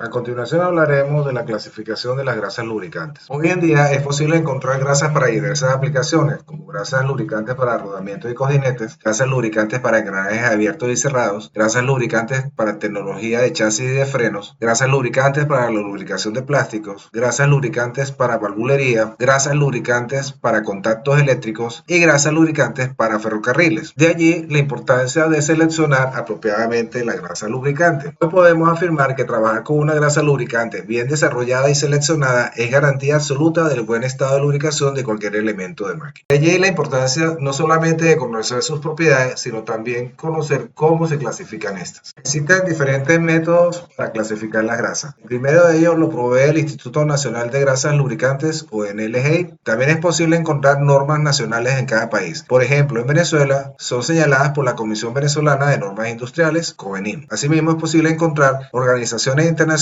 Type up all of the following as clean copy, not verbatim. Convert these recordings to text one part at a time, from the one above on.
A continuación hablaremos de la clasificación de las grasas lubricantes. Hoy en día es posible encontrar grasas para diversas aplicaciones, como grasas lubricantes para rodamientos y cojinetes, grasas lubricantes para engranajes abiertos y cerrados, grasas lubricantes para tecnología de chasis y de frenos, grasas lubricantes para la lubricación de plásticos, grasas lubricantes para valvulería, grasas lubricantes para contactos eléctricos y grasas lubricantes para ferrocarriles. De allí la importancia de seleccionar apropiadamente la grasa lubricante. Hoy podemos afirmar que trabajar con una grasa lubricante bien desarrollada y seleccionada es garantía absoluta del buen estado de lubricación de cualquier elemento de máquina. De allí la importancia no solamente de conocer sus propiedades, sino también conocer cómo se clasifican estas. Existen diferentes métodos para clasificar las grasas. El primero de ellos lo provee el Instituto Nacional de Grasas Lubricantes o NLGI. También es posible encontrar normas nacionales en cada país. Por ejemplo, en Venezuela son señaladas por la Comisión Venezolana de Normas Industriales, COVENIN. Asimismo, es posible encontrar organizaciones internacionales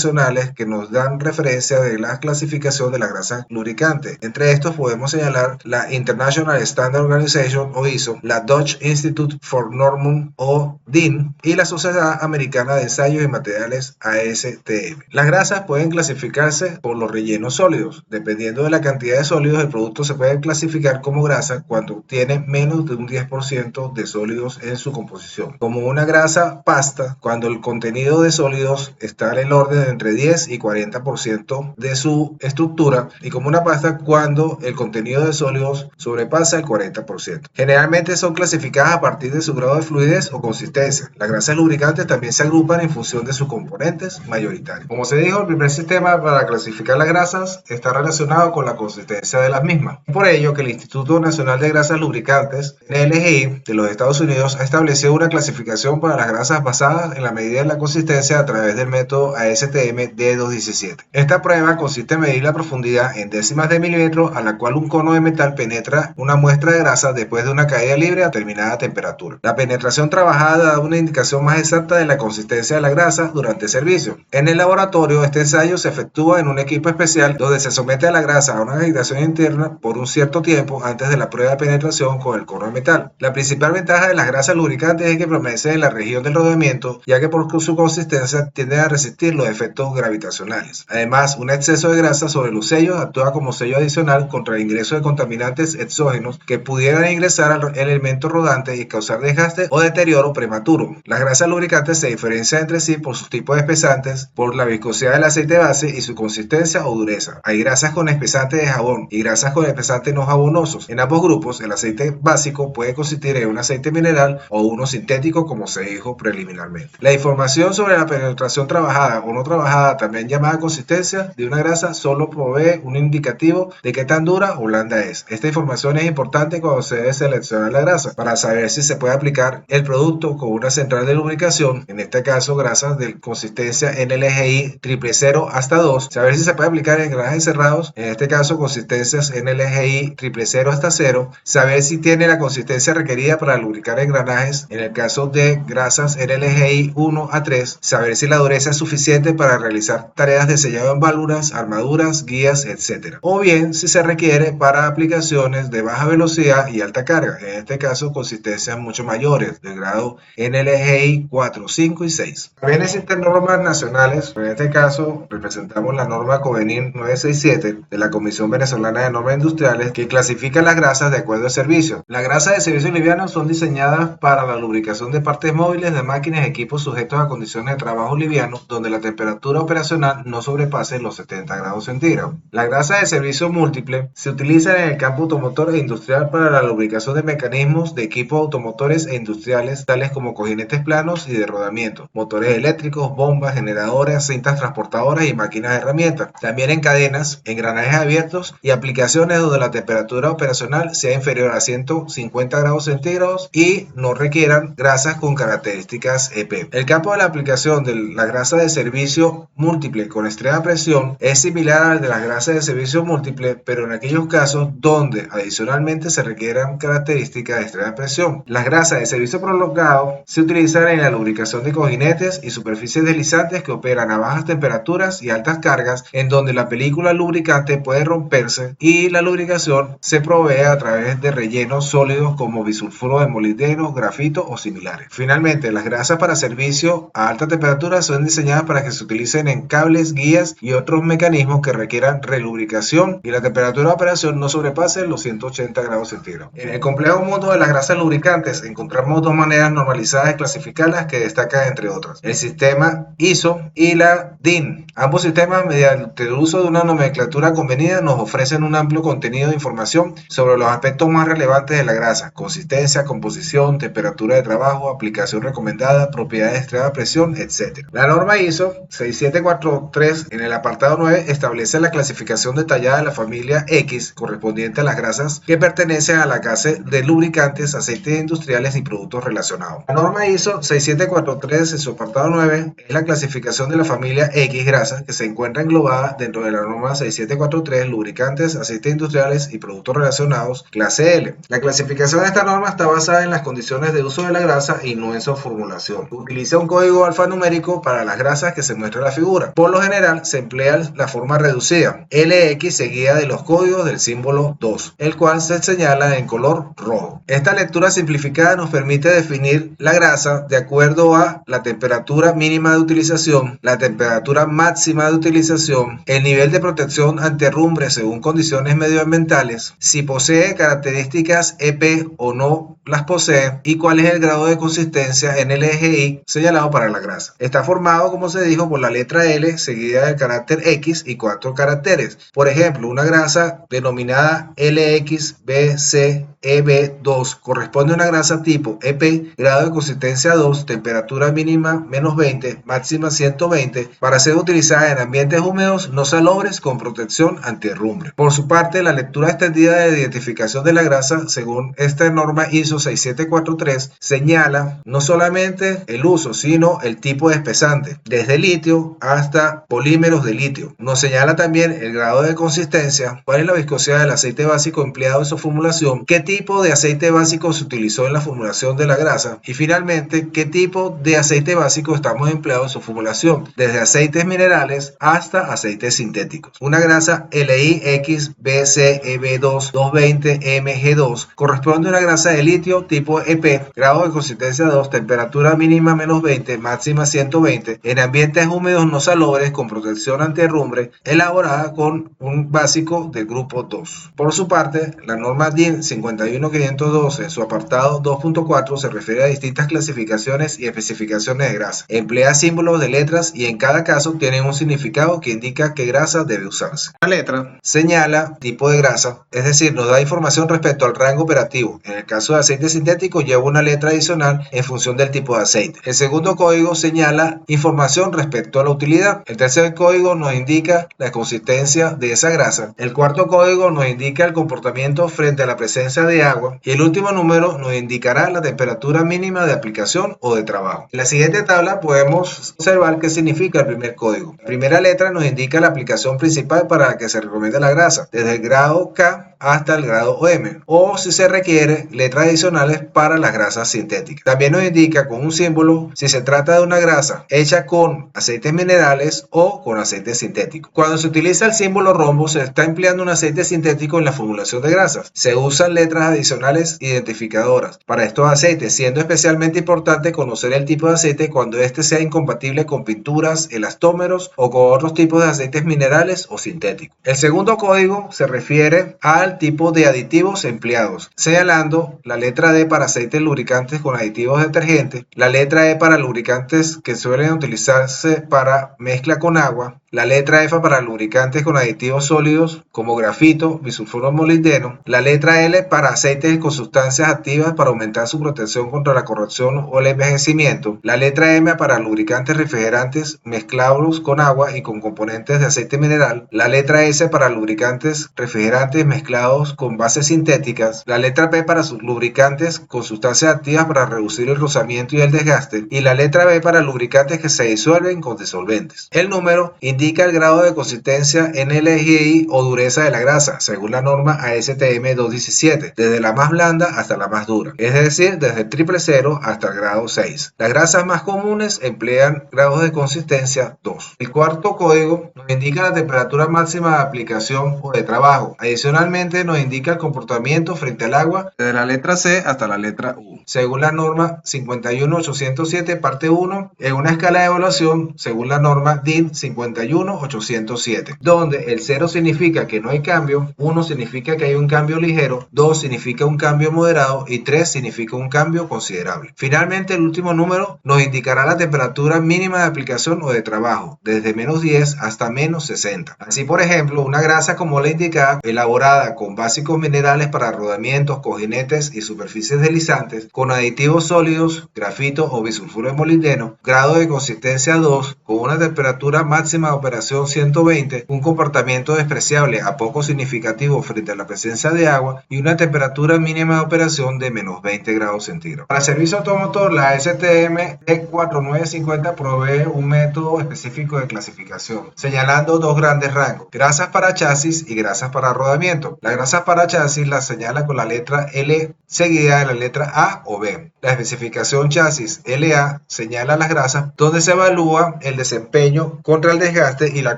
que nos dan referencia de la clasificación de las grasas lubricantes. Entre estos podemos señalar la International Standard Organization o ISO, la Dutch Institute for Normung o DIN y la Sociedad Americana de Ensayos y Materiales ASTM. Las grasas pueden clasificarse por los rellenos sólidos. Dependiendo de la cantidad de sólidos, el producto se puede clasificar como grasa cuando tiene menos de un 10% de sólidos en su composición. Como una grasa pasta, cuando el contenido de sólidos está en el orden de entre 10 y 40% de su estructura, y como una pasta cuando el contenido de sólidos sobrepasa el 40%. Generalmente son clasificadas a partir de su grado de fluidez o consistencia. Las grasas lubricantes también se agrupan en función de sus componentes mayoritarios. Como se dijo, el primer sistema para clasificar las grasas está relacionado con la consistencia de las mismas. Por ello que el Instituto Nacional de Grasas Lubricantes, NLGI, de los Estados Unidos, ha establecido una clasificación para las grasas basadas en la medida de la consistencia a través del método ASTM D217. Esta prueba consiste en medir la profundidad en décimas de milímetro a la cual un cono de metal penetra una muestra de grasa después de una caída libre a determinada temperatura. La penetración trabajada da una indicación más exacta de la consistencia de la grasa durante el servicio. En el laboratorio, este ensayo se efectúa en un equipo especial donde se somete a la grasa a una agitación interna por un cierto tiempo antes de la prueba de penetración con el cono de metal. La principal ventaja de las grasas lubricantes es que permanecen en la región del rodamiento, ya que por su consistencia tienden a resistir los efectos gravitacionales. Además, un exceso de grasa sobre los sellos actúa como sello adicional contra el ingreso de contaminantes exógenos que pudieran ingresar al elemento rodante y causar desgaste o deterioro prematuro. Las grasas lubricantes se diferencian entre sí por sus tipos de espesantes, por la viscosidad del aceite base y su consistencia o dureza. Hay grasas con espesante de jabón y grasas con espesantes no jabonosos. En ambos grupos, el aceite básico puede consistir en un aceite mineral o uno sintético, como se dijo preliminarmente. La información sobre la penetración trabajada o no trabajada, también llamada consistencia de una grasa, solo provee un indicativo de qué tan dura o blanda es. Esta información es importante cuando se debe seleccionar la grasa para saber si se puede aplicar el producto con una central de lubricación, en este caso grasas de consistencia NLGI 000 hasta 2, saber si se puede aplicar en engranajes cerrados, en este caso consistencias NLGI 000 hasta 0, saber si tiene la consistencia requerida para lubricar engranajes, en el caso de grasas NLGI 1 a 3, saber si la dureza es suficiente para realizar tareas de sellado en válvulas, armaduras, guías, etc. O bien si se requiere para aplicaciones de baja velocidad y alta carga, en este caso consistencias mucho mayores, del grado NLGI 4, 5 y 6. También existen normas nacionales, en este caso representamos la norma COVENIN 967 de la Comisión Venezolana de Normas Industriales, que clasifica las grasas de acuerdo al servicio. Las grasas de servicio liviano son diseñadas para la lubricación de partes móviles de máquinas y equipos sujetos a condiciones de trabajo livianos, donde la temperatura operacional no sobrepase los 70 grados centígrados. La grasa de servicio múltiple se utiliza en el campo automotor e industrial para la lubricación de mecanismos de equipos automotores e industriales, tales como cojinetes planos y de rodamiento, motores eléctricos, bombas, generadores, cintas transportadoras y máquinas de herramientas. También en cadenas, engranajes abiertos y aplicaciones donde la temperatura operacional sea inferior a 150 grados centígrados y no requieran grasas con características EP. El campo de la aplicación de la grasa de servicio múltiple con extrema presión es similar al de las grasas de servicio múltiple, pero en aquellos casos donde adicionalmente se requieran características de extrema presión. Las grasas de servicio prolongado se utilizan en la lubricación de cojinetes y superficies deslizantes que operan a bajas temperaturas y altas cargas, en donde la película lubricante puede romperse y la lubricación se provee a través de rellenos sólidos como bisulfuro de molibdeno, grafito o similares. Finalmente, las grasas para servicio a alta temperatura son diseñadas para que su utilicen en cables, guías y otros mecanismos que requieran relubricación y la temperatura de operación no sobrepase los 180 grados centígrados. En el complejo mundo de las grasas lubricantes encontramos dos maneras normalizadas de clasificarlas que destacan entre otras: el sistema ISO y la DIN. Ambos sistemas, mediante el uso de una nomenclatura convenida, nos ofrecen un amplio contenido de información sobre los aspectos más relevantes de la grasa: consistencia, composición, temperatura de trabajo, aplicación recomendada, propiedades de extrema presión, etc. La norma ISO 6743 en el apartado 9 establece la clasificación detallada de la familia X correspondiente a las grasas que pertenecen a la clase de lubricantes, aceites industriales y productos relacionados. La norma ISO 6743 en su apartado 9 es la clasificación de la familia X grasas que se encuentra englobada dentro de la norma 6743 lubricantes, aceites industriales y productos relacionados clase L. La clasificación de esta norma está basada en las condiciones de uso de la grasa y no en su formulación. Utiliza un código alfanumérico para las grasas que se muestra en la figura. Por lo general se emplea la forma reducida LX seguida de los códigos del símbolo 2, el cual se señala en color rojo. Esta lectura simplificada nos permite definir la grasa de acuerdo a la temperatura mínima de utilización, la temperatura máxima de utilización, el nivel de protección ante herrumbre según condiciones medioambientales, si posee características EP o no las posee y cuál es el grado de consistencia en el eje Y señalado para la grasa. Está formado, como se dijo, por la letra L seguida del carácter X y 4 caracteres. Por ejemplo, una grasa denominada LXBCEB2 corresponde a una grasa tipo EP, grado de consistencia 2, temperatura mínima menos 20, máxima 120, para ser utilizada en ambientes húmedos no salobres con protección ante herrumbre. Por su parte, la lectura extendida de identificación de la grasa, según esta norma ISO 6743, señala no solamente el uso, sino el tipo de espesante, desde litio hasta polímeros de litio. Nos señala también el grado de consistencia, cuál es la viscosidad del aceite básico empleado en su formulación, qué tipo de aceite básico se utilizó en la formulación de la grasa y finalmente qué tipo de aceite básico estamos empleando en su formulación, desde aceites minerales hasta aceites sintéticos. Una grasa LIXBCEB2 220mg2 corresponde a una grasa de litio tipo EP, grado de consistencia 2, temperatura mínima menos 20, máxima 120, en ambientes húmedos no salobres con protección ante herrumbre, elaborada con un básico del grupo 2. Por su parte, la norma DIN 51512 en su apartado 2.4 se refiere a distintas clasificaciones y especificaciones de grasa. Emplea símbolos de letras y en cada caso tienen un significado que indica qué grasa debe usarse. La letra señala tipo de grasa, es decir, nos da información respecto al rango operativo. En el caso de aceite sintético lleva una letra adicional en función del tipo de aceite. El segundo código señala información respecto a la utilidad. El tercer código nos indica la consistencia de esa grasa. El cuarto código nos indica el comportamiento frente a la presencia de agua y el último número nos indicará la temperatura mínima de aplicación o de trabajo. En la siguiente tabla podemos observar qué significa el primer código. La primera letra nos indica la aplicación principal para la que se recomienda la grasa, desde el grado K hasta el grado M, o si se requiere, letras adicionales para las grasas sintéticas. También nos indica con un símbolo si se trata de una grasa hecha con aceites minerales o con aceite sintético. Cuando se utiliza el símbolo rombo, se está empleando un aceite sintético en la formulación de grasas. Se usan letras adicionales identificadoras para estos aceites, siendo especialmente importante conocer el tipo de aceite cuando este sea incompatible con pinturas, elastómeros o con otros tipos de aceites minerales o sintéticos. El segundo código se refiere al tipo de aditivos empleados, señalando la letra D para aceites lubricantes con aditivos detergentes, la letra E para lubricantes que suelen utilizarse para mezcla con agua, la letra F para lubricantes con aditivos sólidos como grafito, bisulfuro molibdeno, la letra L para aceites con sustancias activas para aumentar su protección contra la corrosión o el envejecimiento, la letra M para lubricantes refrigerantes mezclados con agua y con componentes de aceite mineral, la letra S para lubricantes refrigerantes mezclados con bases sintéticas, la letra P para sus lubricantes con sustancias activas para reducir el rozamiento y el desgaste y la letra B para lubricantes que se disuelven con disolventes. El número indica el grado de consistencia en el eje Y o dureza de la grasa, según la norma ASTM 217, desde la más blanda hasta la más dura, es decir, desde el 000 hasta el grado 6. Las grasas más comunes emplean grados de consistencia 2. El cuarto código nos indica la temperatura máxima de aplicación o de trabajo. Adicionalmente nos indica el comportamiento frente al agua desde la letra C hasta la letra U. Según la norma 51807 parte 1, en una escala de evaluación según la norma DIN 51807, donde el 0 significa que no hay cambio, 1 significa que hay un cambio ligero, 2 significa un cambio moderado y 3 significa un cambio considerable. Finalmente, el último número nos indicará la temperatura mínima de aplicación o de trabajo, desde -10 hasta -60. Así, por ejemplo, una grasa como la indicada, elaborada con básicos minerales para rodamientos, cojinetes y superficies deslizantes, con aditivos sólidos, grafito o bisulfuro de molibdeno, grado de consistencia 2, con una temperatura máxima de operación 120, un comportamiento despreciable a poco significativo frente a la presencia de agua y una temperatura mínima de operación de -20 grados centígrados. Para servicio automotor, la STM E4950 provee un método específico de clasificación, señalando dos grandes rangos: grasas para chasis y grasas para rodamiento. Las grasas para chasis las señala con la letra L seguida de la letra A o B. La especificación chasis LA señala las grasas donde se evalúa el desempeño contra el desgaste y la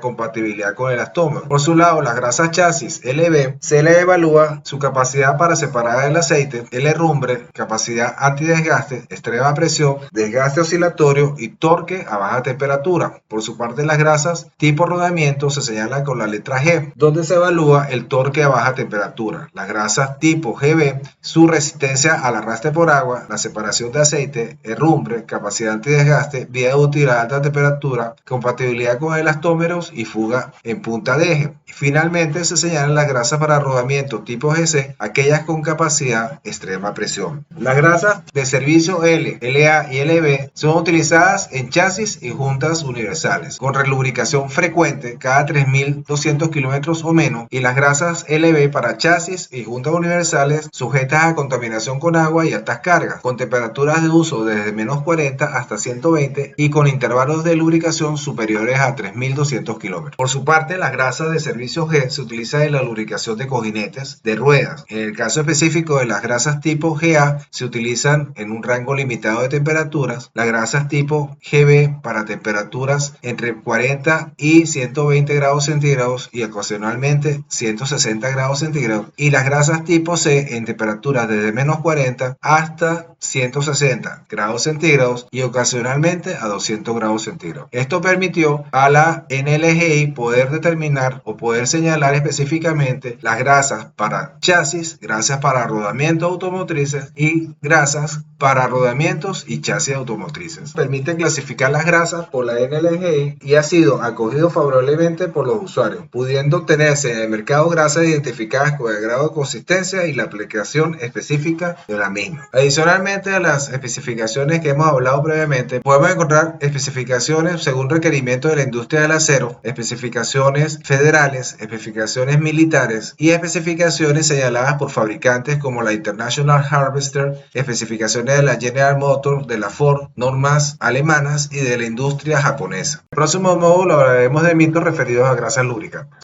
compatibilidad con el elastómero. Por su lado, las grasas chasis LB se le evalúa su capacidad para separar el aceite, el herrumbre, capacidad antidesgaste, extrema presión, desgaste oscilatorio y torque a baja temperatura. Por su parte, las grasas tipo rodamiento se señalan con la letra G, donde se evalúa el torque a baja temperatura. Las grasas tipo GB, su resistencia al arrastre por agua, la separación de aceite, herrumbre, capacidad antidesgaste, vía útil a alta temperatura, compatibilidad con elastómeros y fuga en punta de eje. Y finalmente se señalan las grasas para rodamiento tipo GC, aquellas con capacidad extrema presión. Las grasas de servicio L, LA y LB son utilizadas en chasis y juntas universales, con relubricación frecuente cada 3.200 kilómetros o menos, y las grasas LB para chasis y juntas universales sujetas a contaminación con agua y altas cargas, con temperaturas de uso desde -40 hasta 120 y con intervalos de lubricación superiores a 3.200 kilómetros. Por su parte, las grasas de servicio G se utilizan en la lubricación de cojinetes, de ruedas. En el caso específico de las grasas tipo GA se utilizan en un rango limitado de temperaturas. Las grasas tipo GB para temperaturas entre 40 y 120 grados centígrados y ocasionalmente 160 grados centígrados. Y las grasas tipo C en temperaturas desde -40 hasta 160 grados centígrados y ocasionalmente a 200 grados centígrados. Esto permitió a la NLGI poder determinar o poder señalar específicamente las grasas para chasis, grasas para rodamientos automotrices y grasas para rodamientos y chasis automotrices. Permite clasificar las grasas por la NLGI y ha sido acogido favorablemente por los usuarios, pudiendo obtenerse en el mercado grasas identificadas con el grado de consistencia y la aplicación específica de la misma. Adicionalmente a las especificaciones que hemos hablado previamente, podemos encontrar especificaciones según requerimientos de la industria del acero, especificaciones federales, especificaciones militares y especificaciones señaladas por fabricantes como la International Harvester, especificaciones de la General Motors, de la Ford, normas alemanas y de la industria japonesa. En el próximo módulo hablaremos de mitos referidos a grasas lubricantes.